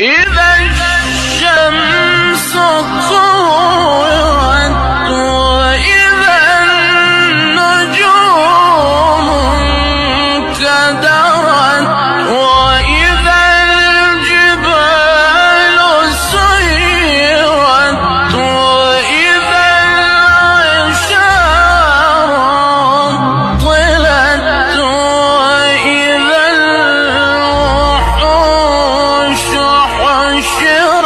إذا الشمس كورت وإذا النجوم انكدرت وإذا الجبال سيرت وإذا العشار طلت وإذا الوحوش حشرت